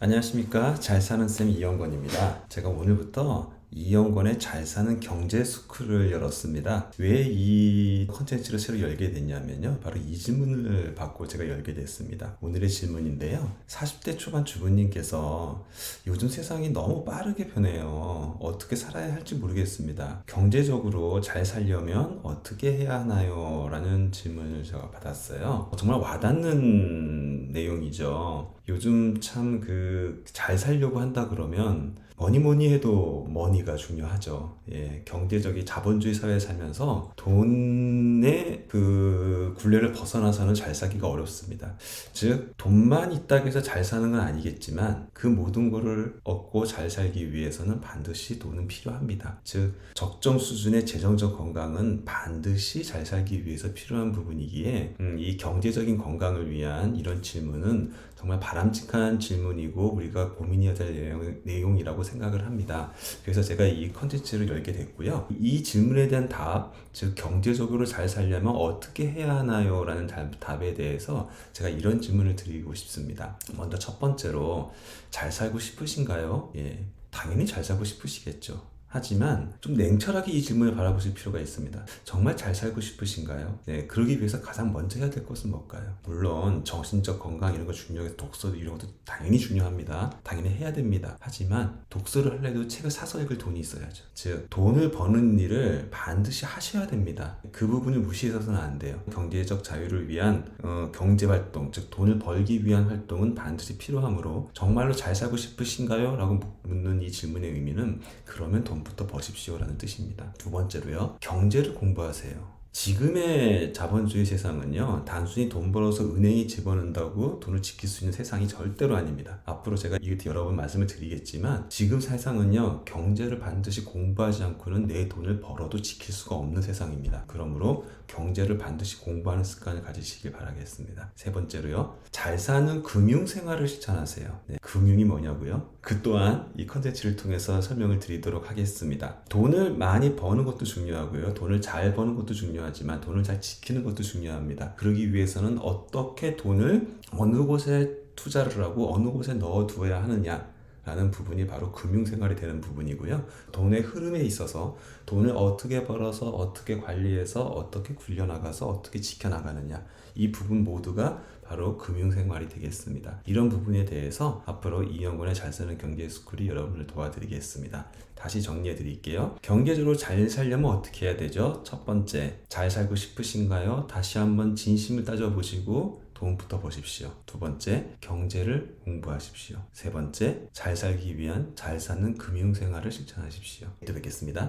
안녕하십니까. 잘 사는 쌤 이영건입니다. 제가 오늘부터 이영건의 잘 사는 경제 스쿨을 열었습니다. 왜 이 컨텐츠를 새로 열게 됐냐면요. 바로 이 질문을 받고 제가 열게 됐습니다. 오늘의 질문인데요. 40대 초반 주부님께서 요즘 세상이 너무 빠르게 변해요. 어떻게 살아야 할지 모르겠습니다. 경제적으로 잘 살려면 어떻게 해야 하나요? 라는 질문을 제가 받았어요. 정말 와닿는 내용이죠. 요즘 참 잘 살려고 한다 그러면 뭐니 해도 머니가 중요하죠. 예, 경제적인 자본주의 사회에 살면서 돈의 굴레를 벗어나서는 잘 살기가 어렵습니다. 즉, 돈만 있다고 해서 잘 사는 건 아니겠지만 그 모든 거를 얻고 잘 살기 위해서는 반드시 돈은 필요합니다. 즉, 적정 수준의 재정적 건강은 반드시 잘 살기 위해서 필요한 부분이기에 이 경제적인 건강을 위한 이런 질문은 정말 바람직한 질문이고 우리가 고민해야 될 내용이라고 생각을 합니다. 그래서 제가 이 컨텐츠를 열게 됐고요. 이 질문에 대한 답, 즉 경제적으로 잘 살려면 어떻게 해야 하나요? 라는 답에 대해서 제가 이런 질문을 드리고 싶습니다. 먼저 첫 번째로 잘 살고 싶으신가요? 예, 당연히 잘 살고 싶으시겠죠. 하지만 좀 냉철하게 이 질문을 바라보실 필요가 있습니다. 정말 잘 살고 싶으신가요? 네, 그러기 위해서 가장 먼저 해야 될 것은 뭘까요? 물론 정신적 건강 이런 거 중요해서 독서 이런 것도 당연히 중요합니다. 당연히 해야 됩니다. 하지만 독서를 하려도 책을 사서 읽을 돈이 있어야죠. 즉, 돈을 버는 일을 반드시 하셔야 됩니다. 그 부분을 무시해서는 안 돼요. 경제적 자유를 위한 경제활동, 즉 돈을 벌기 위한 활동은 반드시 필요하므로 정말로 잘 살고 싶으신가요? 라고 묻는 이 질문의 의미는 그러면 돈부터 버십시오 라는 뜻입니다. 두 번째로요, 경제를 공부하세요. 지금의 자본주의 세상은요, 단순히 돈 벌어서 은행에 집어넣는다고 돈을 지킬 수 있는 세상이 절대로 아닙니다. 앞으로 제가 이것도 여러 번 말씀을 드리겠지만 지금 세상은요, 경제를 반드시 공부하지 않고는 내 돈을 벌어도 지킬 수가 없는 세상입니다. 그러므로 경제를 반드시 공부하는 습관을 가지시길 바라겠습니다. 세 번째로요, 잘 사는 금융생활을 실천하세요. 네, 금융이 뭐냐고요? 그 또한 이 컨텐츠를 통해서 설명을 드리도록 하겠습니다. 돈을 많이 버는 것도 중요하고요, 돈을 잘 버는 것도 중요하지만 돈을 잘 지키는 것도 중요합니다. 그러기 위해서는 어떻게 돈을 어느 곳에 투자를 하고 어느 곳에 넣어두어야 하느냐 라는 부분이 바로 금융생활이 되는 부분이고요. 돈의 흐름에 있어서 돈을 어떻게 벌어서 어떻게 관리해서 어떻게 굴려나가서 어떻게 지켜나가느냐, 이 부분 모두가 바로 금융생활이 되겠습니다. 이런 부분에 대해서 앞으로 이영건의 잘 사는 경제 스쿨이 여러분을 도와드리겠습니다. 다시 정리해 드릴게요. 경제적으로 잘 살려면 어떻게 해야 되죠? 첫 번째, 잘 살고 싶으신가요? 다시 한번 진심을 따져보시고 돈부터 버십시오. 두 번째, 경제를 공부하십시오. 세 번째, 잘 살기 위한 잘 사는 금융생활을 실천하십시오. 또 뵙겠습니다.